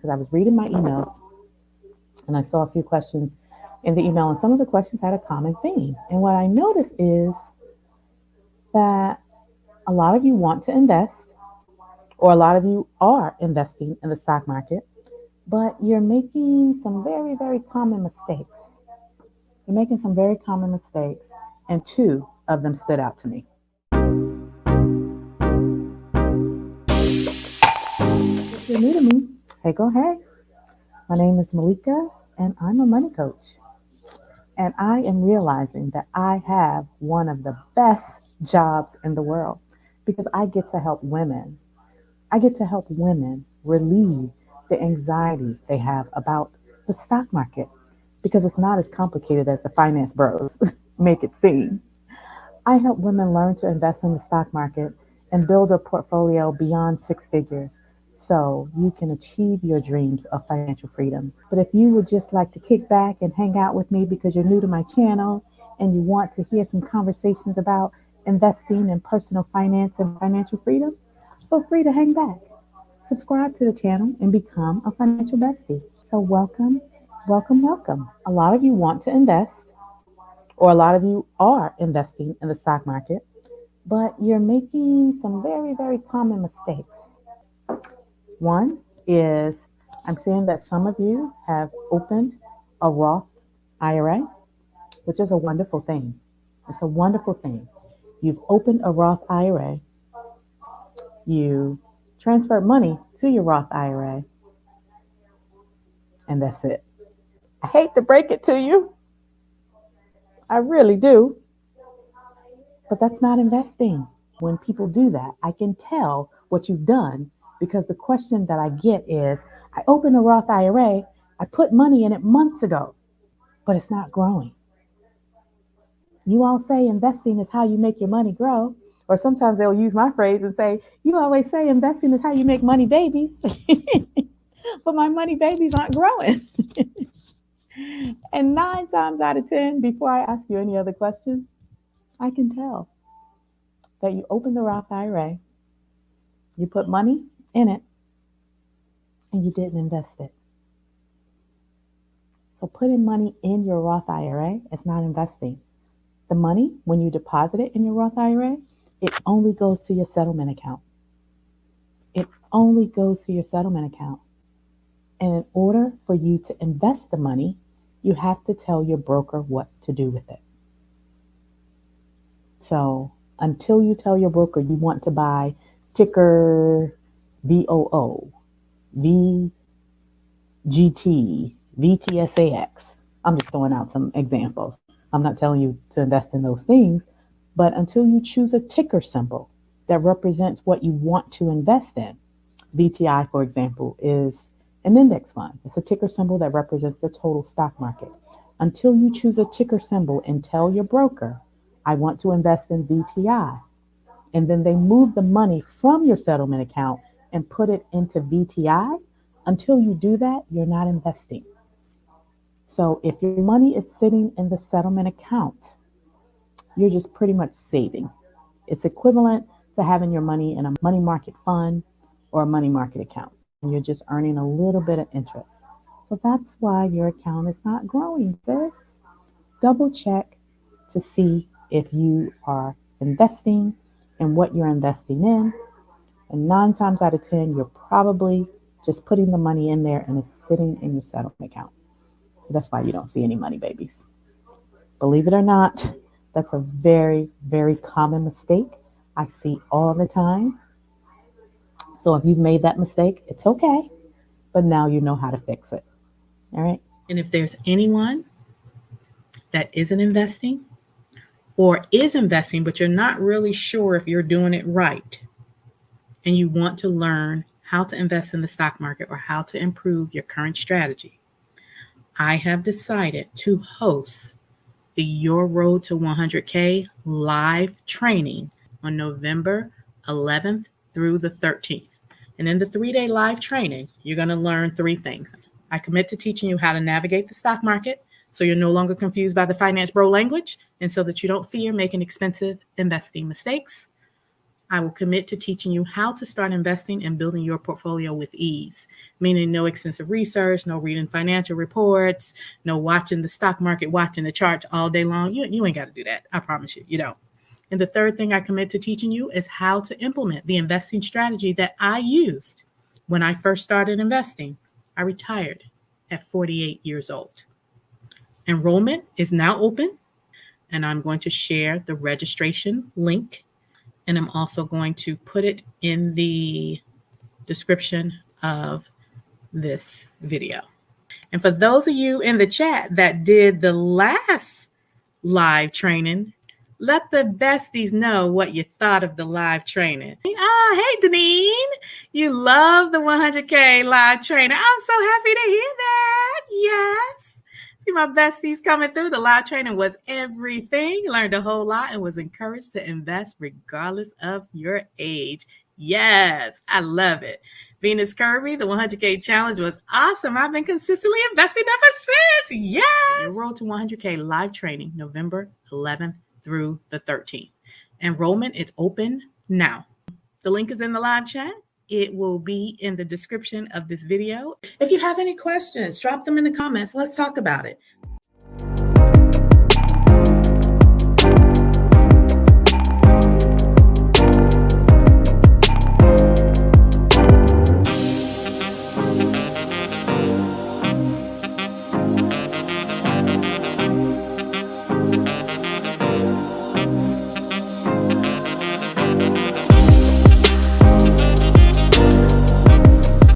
because I was reading my emails and I saw a few questions in the email, and some of the questions had a common theme. And what I noticed is that a lot of you want to invest, or a lot of you are investing in the stock market, but you're making some very, very common mistakes. You're making some very common mistakes, and two of them stood out to me. If you're new to me, hey, go ahead. My name is Malika, and I'm a money coach. And I am realizing that I have one of the best jobs in the world because I get to help women. I get to help women relieve the anxiety they have about the stock market because it's not as complicated as the finance bros make it seem. I help women learn to invest in the stock market and build a portfolio beyond six figures so you can achieve your dreams of financial freedom. But if you would just like to kick back and hang out with me because you're new to my channel and you want to hear some conversations about investing in personal finance and financial freedom, feel free to hang back. Subscribe to the channel and become a financial bestie. So, welcome, welcome, welcome. A lot of you want to invest, or a lot of you are investing in the stock market, but you're making some very, very common mistakes. One is I'm seeing that some of you have opened a Roth IRA, which is a wonderful thing. It's a wonderful thing. You've opened a Roth IRA, you transferred money to your Roth IRA, and that's it. I hate to break it to you. I really do. But that's not investing. When people do that, I can tell what you've done because the question that I get is I opened a Roth IRA, I put money in it months ago, but it's not growing. You all say investing is how you make your money grow. Or sometimes they'll use my phrase and say, you always say investing is how you make money babies. But my money babies aren't growing. And 9 times out of 10, before I ask you any other question, I can tell that you opened the Roth IRA, you put money in it, and you didn't invest it. So putting money in your Roth IRA is not investing. The money, when you deposit it in your Roth IRA, it only goes to your settlement account. It only goes to your settlement account. And in order for you to invest the money, you have to tell your broker what to do with it. So until you tell your broker you want to buy ticker VOO, VGT, VTSAX, I'm just throwing out some examples. I'm not telling you to invest in those things, but until you choose a ticker symbol that represents what you want to invest in. VTI, for example, is an index fund. It's a ticker symbol that represents the total stock market. Until you choose a ticker symbol and tell your broker, I want to invest in VTI, and then they move the money from your settlement account and put it into VTI, until you do that, you're not investing. So if your money is sitting in the settlement account, you're just pretty much saving. It's equivalent to having your money in a money market fund or a money market account. And you're just earning a little bit of interest. So that's why your account is not growing, sis. Double check to see if you are investing and what you're investing in. And 9 times out of 10, you're probably just putting the money in there and it's sitting in your settlement account. So that's why you don't see any money babies. Believe it or not, that's a very, very common mistake I see all the time. So if you've made that mistake, it's okay, but now you know how to fix it. All right. And if there's anyone that isn't investing or is investing, but you're not really sure if you're doing it right, and you want to learn how to invest in the stock market or how to improve your current strategy, I have decided to host the Your Road to 100K live training on November 11th through the 13th. And in the 3-day live training, you're going to learn 3 things. I commit to teaching you how to navigate the stock market so you're no longer confused by the finance bro language and so that you don't fear making expensive investing mistakes. I will commit to teaching you how to start investing and building your portfolio with ease, meaning no extensive research, no reading financial reports, no watching the stock market, watching the charts all day long. You ain't got to do that. I promise you, you don't. And the third thing I commit to teaching you is how to implement the investing strategy that I used when I first started investing. I retired at 48 years old. Enrollment is now open, and I'm going to share the registration link, and I'm also going to put it in the description of this video. And for those of you in the chat that did the last live training, let the besties know what you thought of the live training. Hey, Deneen, you love the 100K live training. I'm so happy to hear that. Yes. See my besties coming through. The live training was everything. Learned a whole lot and was encouraged to invest regardless of your age. Yes, I love it. Venus Kirby, the 100K challenge was awesome. I've been consistently investing ever since. Yes. Your Road to 100K live training, November 11th through the 13th. Enrollment is open now. The link is in the live chat. It will be in the description of this video. If you have any questions, drop them in the comments. Let's talk about it.